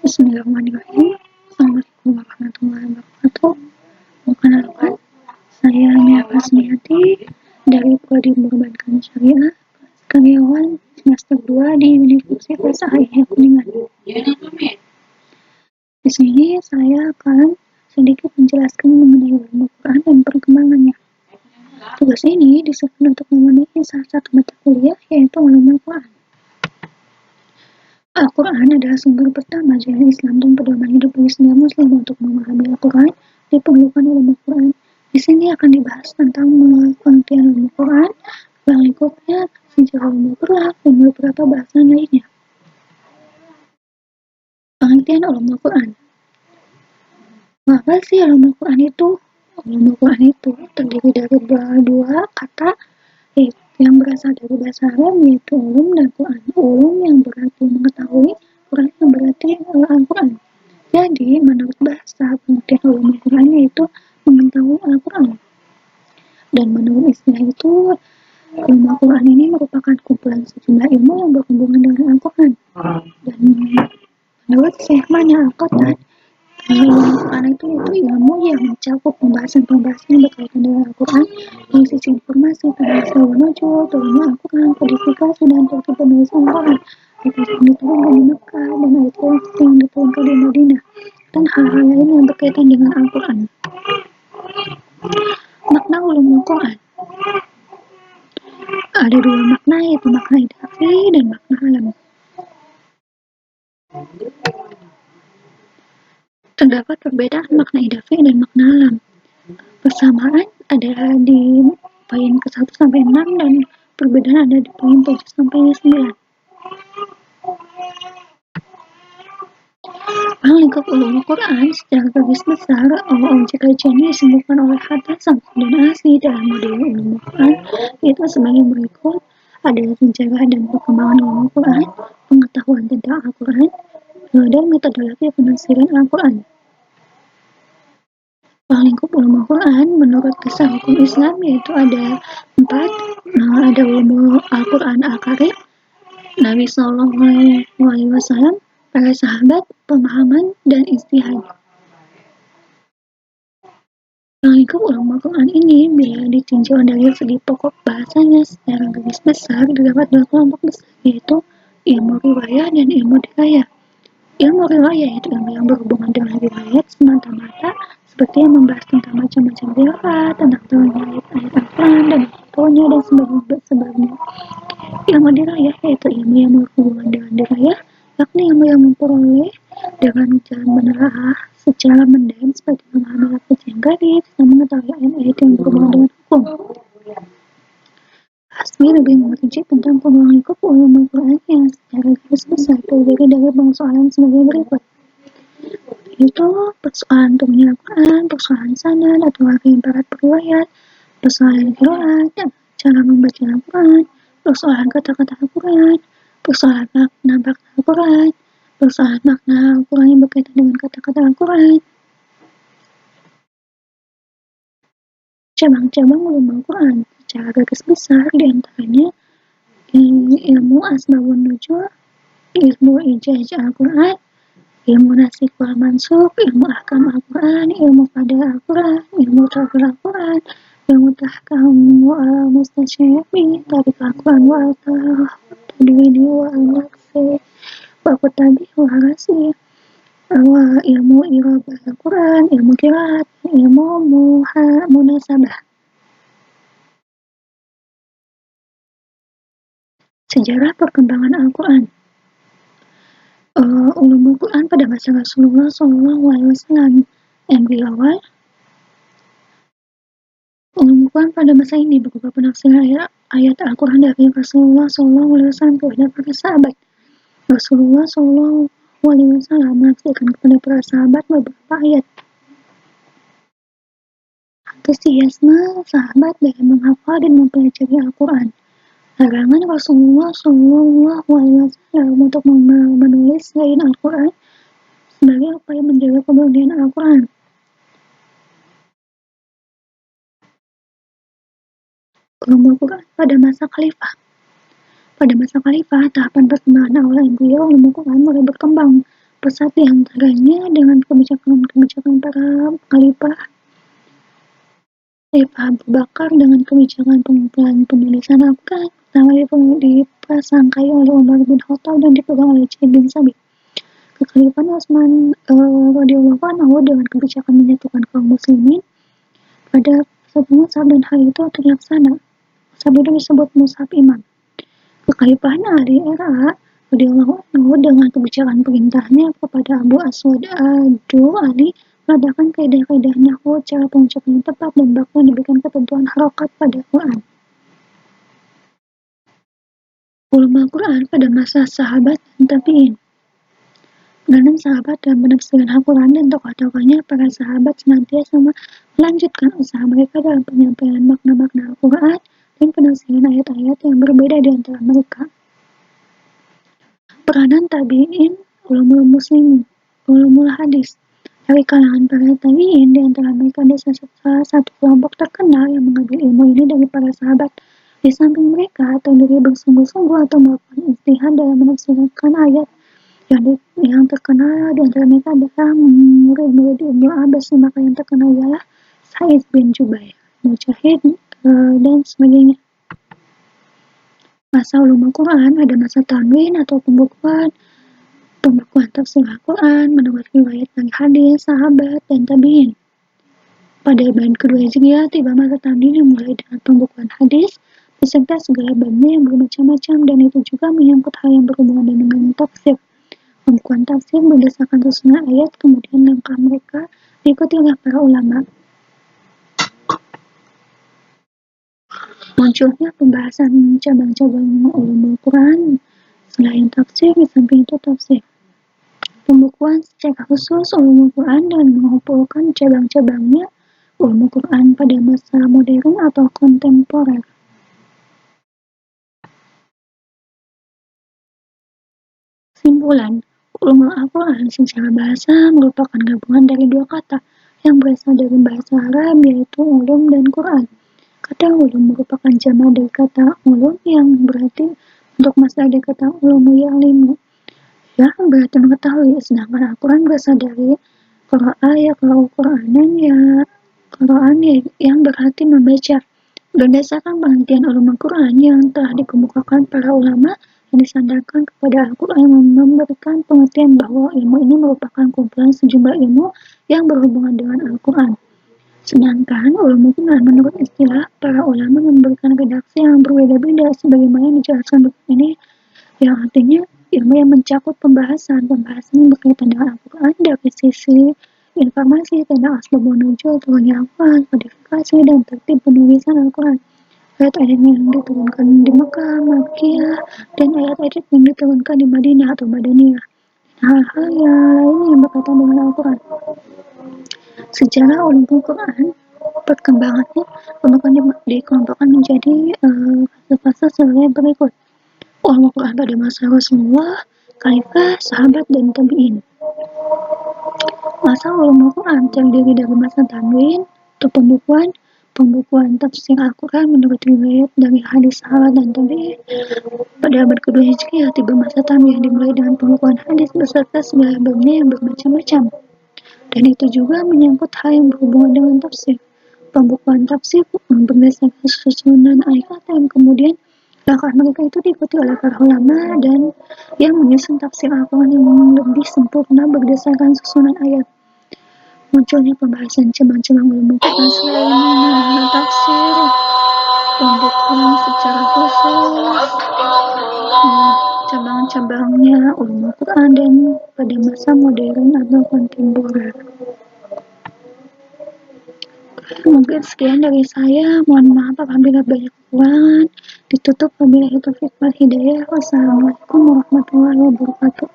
Bismillahirrahmanirrahim. Assalamualaikum warahmatullahi wabarakatuh. Perkenalkan, saya Mia Kasmiati dari Prodi Perbankan Syariah, karyawan semester 2 di Universitas AIH Kuningan. Di sini saya akan sedikit menjelaskan mengenai ilmu Quran dan perkembangannya. Tugas ini disusun untuk memenuhi salah satu mata kuliah, yaitu ulumul Quran. Al-Quran adalah sumber pertama ajaran Islam dan pedoman hidup bagi setiap muslim. Untuk memahami Al-Quran, diperlukan ilmu Quran. Di sini akan dibahas tentang pengertian ilmu Quran, ruang lingkupnya, sejarah ilmu Quran, dan beberapa bahasan lainnya. Pengertian ilmu Quran. Apa sih ilmu Quran itu? Ilmu Quran itu terdiri dari dua kata yang berasal dari bahasa Arab, yaitu ulum dan Quran. Ulum yang berarti mengetahui, Quran yang berarti Al-Quran. Jadi, menurut bahasa, pengertian ulum Al-Quran yaitu mengetahui Al-Quran. Dan menurut istilah itu, ilmu Al-Quran ini merupakan kumpulan sejumlah ilmu yang berhubungan dengan Al-Quran. Dan menurut Syekh Ma'na Al-Qattan, ilmu Al-Quran itu ilmu yang mencakup pembahasan-pembahasan yang berkaitan dengan Al-Quran, dari sisi informasi tentang asal nuzul, turunnya Al-Quran, kodifikasi dan tertib penulisan Al-Quran, ayat yang diturunkan di Mekah dan ayat yang diturunkan di Madinah, dan hal-hal lain yang berkaitan dengan Al-Quran. Makna ulum Al-Quran ada dua makna, yaitu makna idafi dan makna alam. Terdapat perbedaan makna idafi dan makna alam. Persamaan ada di poin ke-1 sampai 6 dan perbedaan ada di poin 7 sampai 9. Ruang lingkup ulum Al-Quran secara garis besar, objek kajian ini disebutkan oleh Hatta Samsudin Asli dalam model ulum Al-Quran, yaitu sebagai berikut: ada sejarah dan perkembangan ulum Al-Quran, pengetahuan tentang Al-Quran, dan metodologi penafsiran Al-Quran. Ruang lingkup ulum Al-Quran menurut kisah hukum Islam yaitu ada 4. Ada ulum Al-Quran Al-Karim, Nabi SAW, para sahabat, pemahaman, dan ijtihad. Ruang lingkup ulum Al-Quran ini bila ditinjau dari segi pokok bahasanya secara garis besar terdapat dua kelompok besar, yaitu ilmu riwayah dan ilmu dirayah. Ilmu riwayah yaitu ilmu yang berhubungan dengan riwayat semata-mata, seperti yang membahas tentang macam-macam riwayat, tentang turunnya ayat-ayat Al-Quran dan turunnya dan sebagainya. Ilmu dirayah yaitu ilmu yang berhubungan dengan dirayah, yakni ilmu yang memperoleh dengan jalan menelaah secara mendalam seperti memahami lafaz yang garis dan mengetahui ayat-ayat yang berhubungan dengan hukum. Hasbi lebih merinci tentang ruang lingkup ulum Al-Quran yang secara garis besar terdiri dari persoalan sebagai berikut, yaitu persoalan turunnya Al-Quran, persoalan sanad atau riwayat periwayat, persoalan qiraat, cara membaca Al-Quran, persoalan kata-kata Al-Quran, persoalan makna Al-Quran, persoalan makna Al-Quran yang berkaitan dengan kata-kata Al-Quran. Cabang-cabang ulum Al-Quran secara garis besar diantaranya ilmu asbabun nuzul, ilmu ijaz Al-Quran, ilmu nasikh wal mansukh, ilmu ahkam Al-Quran, ilmu fadl Al-Quran, ilmu tafsir Al-Quran, ilmu tahkam wa mustasyabi, tarik Al-Quran wa tadwini wa al-naqsi wa kutabi wa rasi, wa ilmu irabah Al-Quran, ilmu qiraat, ilmu munasabah. Sejarah perkembangan Al-Quran. Ulum Al-Quran pada masa Rasulullah SAW yang berawal. Ulum Al-Quran pada masa ini berupa penafsiran ayat Al-Quran dari Rasulullah SAW kepada para sahabat. Rasulullah SAW menafsirkan kepada para sahabat beberapa ayat. Antusiasme sahabat dalam menghafal dan mempelajari Al-Quran. Larangan Rasulullah SAW untuk menulis selain Al-Quran sebagai upaya menjaga kemuliaan Al-Quran. Ulum Al-Quran pada masa Khalifah. Pada masa Khalifah, tahapan perkembangan awal yang beliau ulum Al-Quran mulai berkembang. pesat di antaranya dengan kebijakan-kebijakan para khalifah Abu Bakar dengan kebijakan pengumpulan penulisan Al-Quran pertama dipasangkai oleh Umar bin Khattab dan dipegang oleh Zaid bin Sabit. Kekhalifahan Utsman radhiyallahu anhu dengan kebijakan menyatukan kaum muslimin pada satu mushaf dan hal itu terlaksana. Mushaf itu disebut mushaf imam. Kekhalifahan Ali RA radhiyallahu anhu dengan kebijakan perintahnya kepada Abu Aswad Ad-Du'ali mengadakan kaidah-kaidah nahwu, cara pengucapan yang tepat, dan bahkan diberikan ketentuan harokat pada Quran. Ulama Quran pada masa sahabat dan tabi'in. Peranan sahabat dalam penafsiran Al-Quran dan tokoh-tokohnya, para sahabat senantiasa melanjutkan usaha mereka dalam penyampaian makna-makna Al-Quran dan penafsiran ayat-ayat yang berbeda di antara mereka. Peranan tabi'in, ulumul muslimin, ulumul hadis. Dari kalangan para tabi'in, di antara mereka ada salah satu kelompok terkenal yang mengambil ilmu ini dari para sahabat. Di samping mereka, terdiri bersungguh-sungguh atau melakukan ijtihad dalam menafsirkan ayat. Yang terkenal di antara mereka adalah murid-murid Ibnu Abbas, maka yang terkenal ialah Sa'id bin Jubair, Mujahid, dan sebagainya. Masa ulumul Quran ada masa tanwin atau pembukuan tafsir Al-Quran menurut riwayat dari hadis, sahabat, dan tabi'in. Pada abad kedua Hijriah tiba masa tanwin yang mulai dengan pembukuan hadis beserta segala babnya yang bermacam-macam, dan itu juga menyangkut hal yang berhubungan dengan tafsir. Pembukuan tafsir berdasarkan susunan ayat, kemudian langkah mereka diikuti oleh para ulama. Munculnya pembahasan cabang-cabang ulumul Quran selain tafsir, di samping itu tafsir. Pembukuan secara khusus ulumul Quran dan mengumpulkan cabang-cabangnya ulumul Quran pada masa modern atau kontemporer. Simpulan, ulumul Al-Quran secara bahasa merupakan gabungan dari dua kata yang berasal dari bahasa Arab, yaitu ulum dan Quran. Kata ulum merupakan jamak dari kata ulum yang berarti untuk masdar dari kata ulumu ya'limu, yang berarti mengetahui, sedangkan Al-Quran berasal dari qara'a yaqra'u Qur'anan, Quran yang berarti membaca. Berdasarkan pengertian ulumul Quran yang telah dikemukakan para ulama, yang disandarkan kepada Al-Quran memberikan pengertian bahwa ilmu ini merupakan kumpulan sejumlah ilmu yang berhubungan dengan Al-Quran. Sedangkan ulumul Quran menurut istilah para ulama memberikan redaksi yang berbeda-beda sebagaimana dijelaskan berikut ini, yang artinya ilmu yang mencakup pembahasan yang berkaitan dengan Al-Quran dari sisi informasi tentang asbabun nuzul turunnya Al-Quran, kodifikasi, dan tertib penulisan Al-Quran, ayat-ayat yang diturunkan di Mekah, Makkiyah, dan ayat-ayat yang diturunkan di Madinah atau Madaniyah, hal-hal yang lain yang berkaitan dengan Al-Quran. Sejarah ulumul Quran, perkembangannya dikelompokkan menjadi fase-fase sebagai berikut. Ulumul Quran pada masa Rasulullah, khalifah, sahabat, dan tabi'in. Masa ulumul Quran terdiri dari masa tanwin atau pembukuan tafsir Al-Quran menurut riwayat dari hadis, sahabat, dan tabi'in. Pada abad kedua Hijriah tiba masa tanwin yang dimulai dengan pembukuan hadis beserta segala babnya yang bermacam-macam, dan itu juga menyangkut hal yang berhubungan dengan tafsir. Pembukuan tafsir berdasarkan susunan ayat yang kemudian langkah mereka itu diikuti oleh para ulama dan yang menyusun tafsir Al-Quran yang lebih sempurna berdasarkan susunan ayat. Munculnya pembahasan cabang-cabang ilmu Quran selain mengenai tafsir, pembukuan secara khusus, cabang-cabangnya ulumul Quran dan pada masa modern atau kontemporer. Mungkin sekian dari saya. Mohon maaf apabila banyak kekurangan. Ditutup wabillahi taufiq wal hidayah. Wassalamualaikum warahmatullahi wabarakatuh.